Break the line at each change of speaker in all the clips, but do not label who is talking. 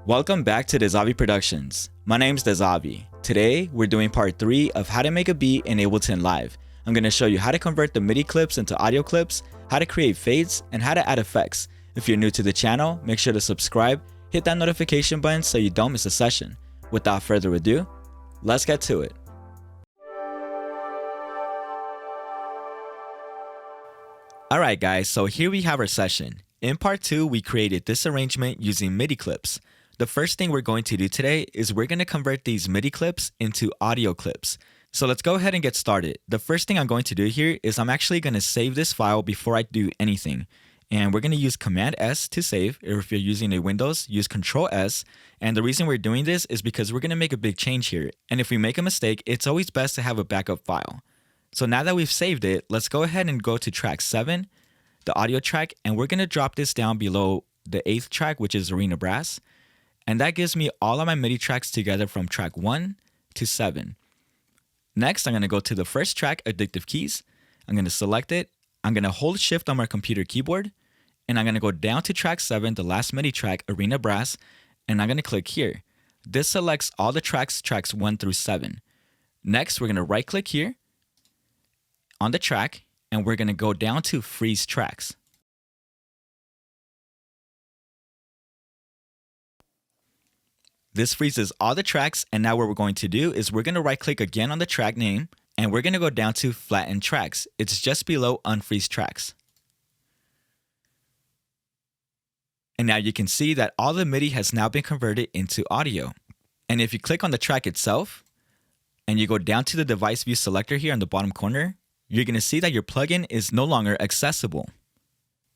Welcome back to Dezavi Productions. My name's Dezavi. Today, we're doing part 3 of how to make a beat in Ableton Live. I'm going to show you how to convert the MIDI clips into audio clips, how to create fades, and how to add effects. If you're new to the channel, make sure to subscribe, hit that notification button so you don't miss a session. Without further ado, let's get to it. Alright guys, so here we have our session. In part 2, we created this arrangement using MIDI clips. The first thing we're going to do today is we're going to convert these MIDI clips into audio clips. So let's go ahead and get started. The first thing I'm going to do here is I'm actually going to save this file before I do anything. And we're going to use Command S to save. Or if you're using a Windows, use Control S. And the reason we're doing this is because we're going to make a big change here. And if we make a mistake, it's always best to have a backup file. So now that we've saved it, let's go ahead and go to track 7, the audio track, and we're going to drop this down below the 8th track, which is Arena Brass. And that gives me all of my MIDI tracks together from track 1 to 7. Next, I'm going to go to the first track, Addictive Keys. I'm going to select it. I'm going to hold Shift on my computer keyboard. And I'm going to go down to track 7, the last MIDI track, Arena Brass. And I'm going to click here. This selects all the tracks 1 through 7. Next, we're going to right click here on the track. And we're going to go down to Freeze Tracks. This freezes all the tracks, and now what we're going to do is we're going to right click again on the track name, and we're going to go down to Flatten Tracks. It's just below Unfreeze Tracks. And now you can see that all the MIDI has now been converted into audio. And if you click on the track itself, and you go down to the device view selector here in the bottom corner, you're going to see that your plugin is no longer accessible.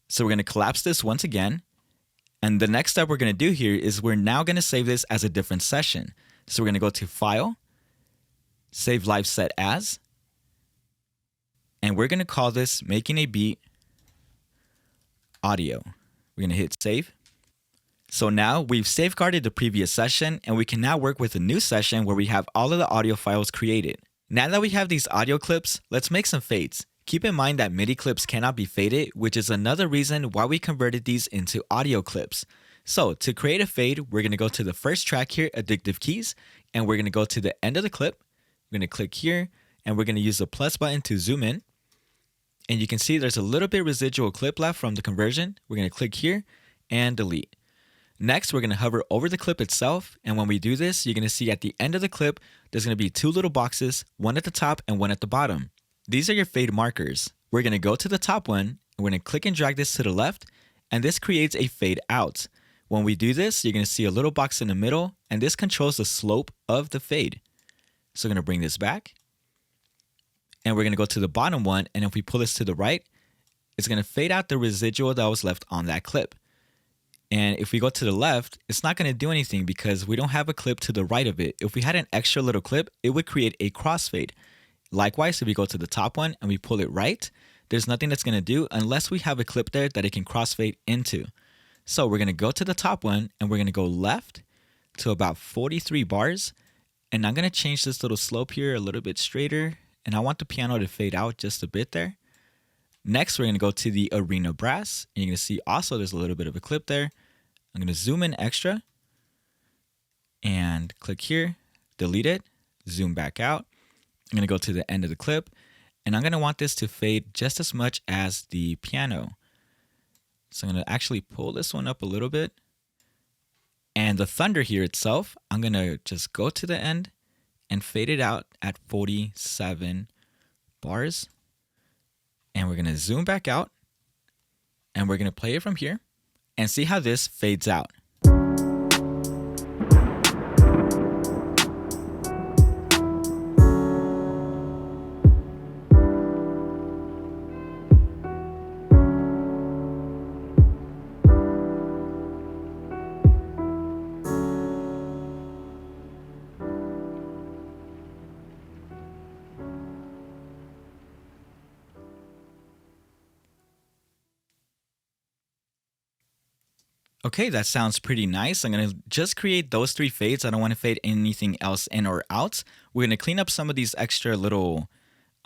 So we're going to collapse this once again. And the next step we're going to do here is we're now going to save this as a different session. So we're going to go to File, Save Live Set As, and we're going to call this Making a Beat Audio. We're going to hit Save. So now we've safeguarded the previous session, and we can now work with a new session where we have all of the audio files created. Now that we have these audio clips, let's make some fades. Keep in mind that MIDI clips cannot be faded, which is another reason why we converted these into audio clips. So to create a fade, we're going to go to the first track here, Addictive Keys, and we're going to go to the end of the clip. We're going to click here, and we're going to use the plus button to zoom in. And you can see there's a little bit residual clip left from the conversion. We're going to click here and delete. Next, we're going to hover over the clip itself, and when we do this, you're going to see at the end of the clip, there's going to be 2 little boxes, one at the top and one at the bottom. These are your fade markers. We're going to go to the top one, and we're going to click and drag this to the left, and this creates a fade out. When we do this, you're going to see a little box in the middle, and this controls the slope of the fade. So we're going to bring this back, and we're going to go to the bottom one, and if we pull this to the right, it's going to fade out the residual that was left on that clip. And if we go to the left, it's not going to do anything because we don't have a clip to the right of it. If we had an extra little clip, it would create a crossfade. Likewise, if we go to the top one and we pull it right, there's nothing that's going to do unless we have a clip there that it can crossfade into. So we're going to go to the top one and we're going to go left to about 43 bars. And I'm going to change this little slope here a little bit straighter. And I want the piano to fade out just a bit there. Next, we're going to go to the Arena Brass. And you're going to see also there's a little bit of a clip there. I'm going to zoom in extra and click here, delete it, zoom back out. I'm going to go to the end of the clip, and I'm going to want this to fade just as much as the piano. So I'm going to actually pull this one up a little bit. And the thunder here itself, I'm going to just go to the end and fade it out at 47 bars. And we're going to zoom back out, and we're going to play it from here and see how this fades out. Okay, that sounds pretty nice. I'm going to just create those 3 fades. I don't want to fade anything else in or out. We're going to clean up some of these extra little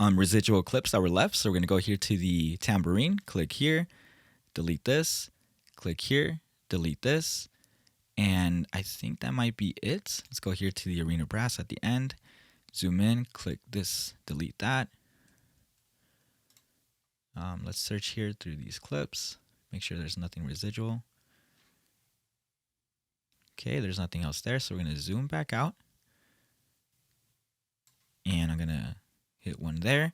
residual clips that were left. So we're going to go here to the tambourine, click here, delete this, click here, delete this. And I think that might be it. Let's go here to the arena brass at the end. Zoom in, click this, delete that. Let's search here through these clips. Make sure there's nothing residual. Okay, there's nothing else there. So we're going to zoom back out. And I'm going to hit one there.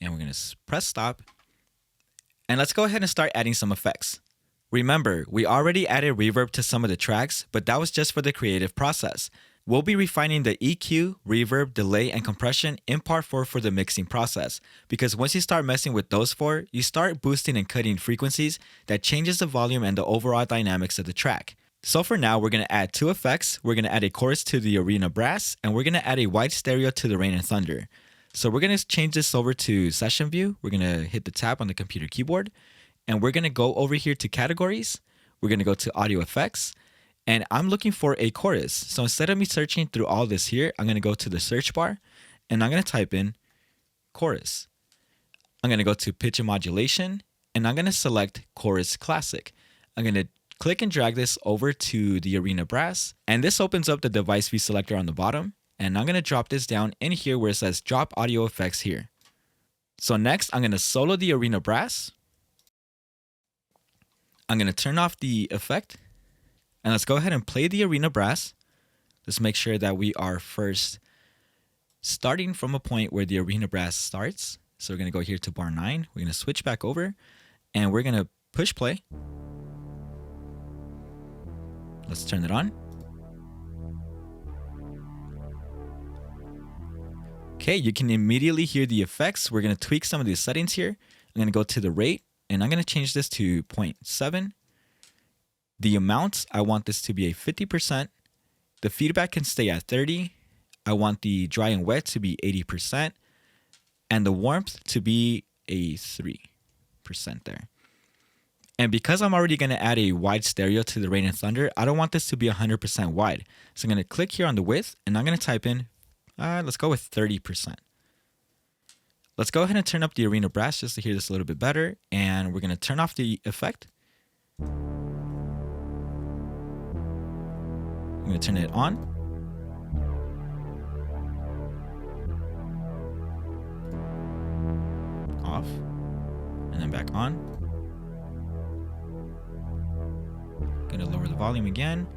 And we're going to press stop. And let's go ahead and start adding some effects. Remember, we already added reverb to some of the tracks, but that was just for the creative process. We'll be refining the EQ, reverb, delay, and compression in part 4 for the mixing process, because once you start messing with those 4, you start boosting and cutting frequencies that changes the volume and the overall dynamics of the track. So for now, we're going to add 2 effects. We're going to add a chorus to the arena brass, and we're going to add a wide stereo to the rain and thunder. So we're going to change this over to session view. We're going to hit the tab on the computer keyboard, and we're going to go over here to categories. We're going to go to audio effects. And I'm looking for a chorus. So instead of me searching through all this here, I'm going to go to the search bar and I'm going to type in chorus. I'm going to go to pitch and modulation and I'm going to select chorus classic. I'm going to click and drag this over to the arena brass. And this opens up the device view selector on the bottom. And I'm going to drop this down in here where it says drop audio effects here. So next, I'm going to solo the arena brass. I'm going to turn off the effect. And let's go ahead and play the arena brass. Let's make sure that we are first starting from a point where the arena brass starts. So we're going to go here to bar 9. We're going to switch back over and we're going to push play. Let's turn it on. Okay, you can immediately hear the effects. We're going to tweak some of these settings here. I'm going to go to the rate and I'm going to change this to 0.7. The amount, I want this to be a 50%. The feedback can stay at 30. I want the dry and wet to be 80%. And the warmth to be a 3% there. And because I'm already going to add a wide stereo to the rain and thunder, I don't want this to be 100% wide. So I'm going to click here on the width and I'm going to type in, let's go with 30%. Let's go ahead and turn up the arena brass just to hear this a little bit better. And we're going to turn off the effect. I'm going to turn it on. Off. And then back on. Going to lower the volume again.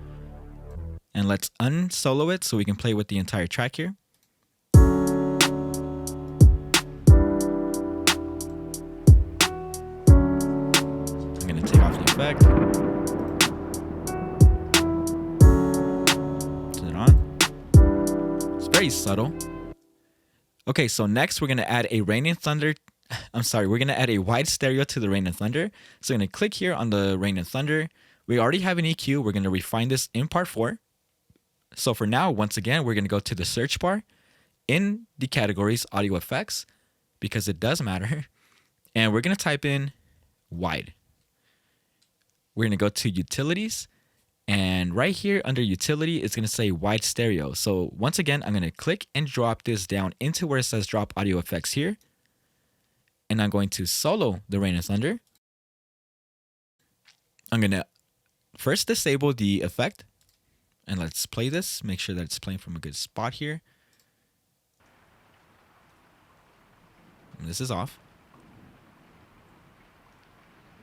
And let's unsolo it so we can play with the entire track here. I'm going to take off the effect. Very subtle. Okay, so next we're going to add a rain and thunder. We're going to add a wide stereo to the rain and thunder. So I'm going to click here on the rain and thunder. We already have an EQ. We're going to refine this in part 4. So for now, once again, we're going to go to the search bar in the categories audio effects because it does matter. And we're going to type in wide. We're going to go to utilities. And right here under utility, it's going to say wide stereo. So once again, I'm going to click and drop this down into where it says drop audio effects here. And I'm going to solo the rain and thunder. I'm going to first disable the effect. And let's play this. Make sure that it's playing from a good spot here. And this is off.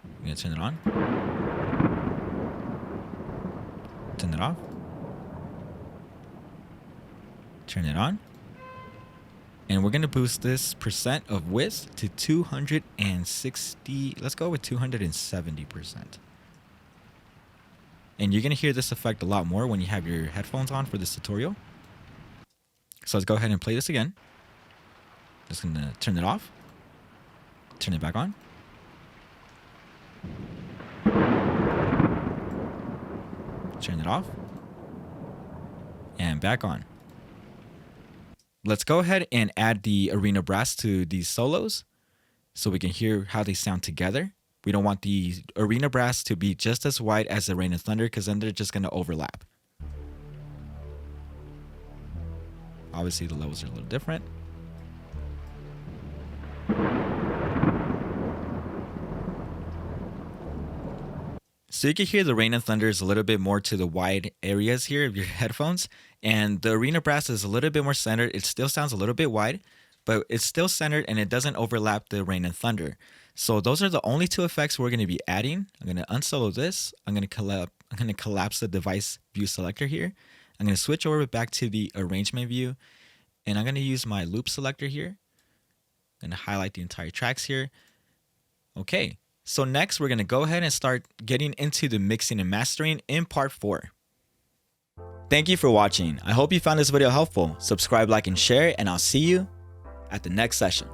I'm going to turn it on. Turn it off. Turn it on. And we're going to boost this percent of width to 260. Let's go with 270%. And you're going to hear this effect a lot more when you have your headphones on for this tutorial. So let's go ahead and play this again. Just going to turn it off. Turn it back on. Turn it off. And back on. Let's go ahead and add the arena brass to these solos so we can hear how they sound together. We don't want the arena brass to be just as wide as the rain and thunder because then they're just going to overlap. Obviously, the levels are a little different. So you can hear the rain and thunder is a little bit more to the wide areas here of your headphones. And the arena brass is a little bit more centered. It still sounds a little bit wide, but it's still centered and it doesn't overlap the rain and thunder. So those are the only two effects we're going to be adding. I'm going to unsolo this. I'm going to collapse the device view selector here. I'm going to switch over back to the arrangement view, and I'm going to use my loop selector here. I'm going to highlight the entire tracks here. Okay, so next we're going to go ahead and start getting into the mixing and mastering in part 4. Thank you for watching. I hope you found this video helpful. Subscribe, like, and share, and I'll see you at the next session.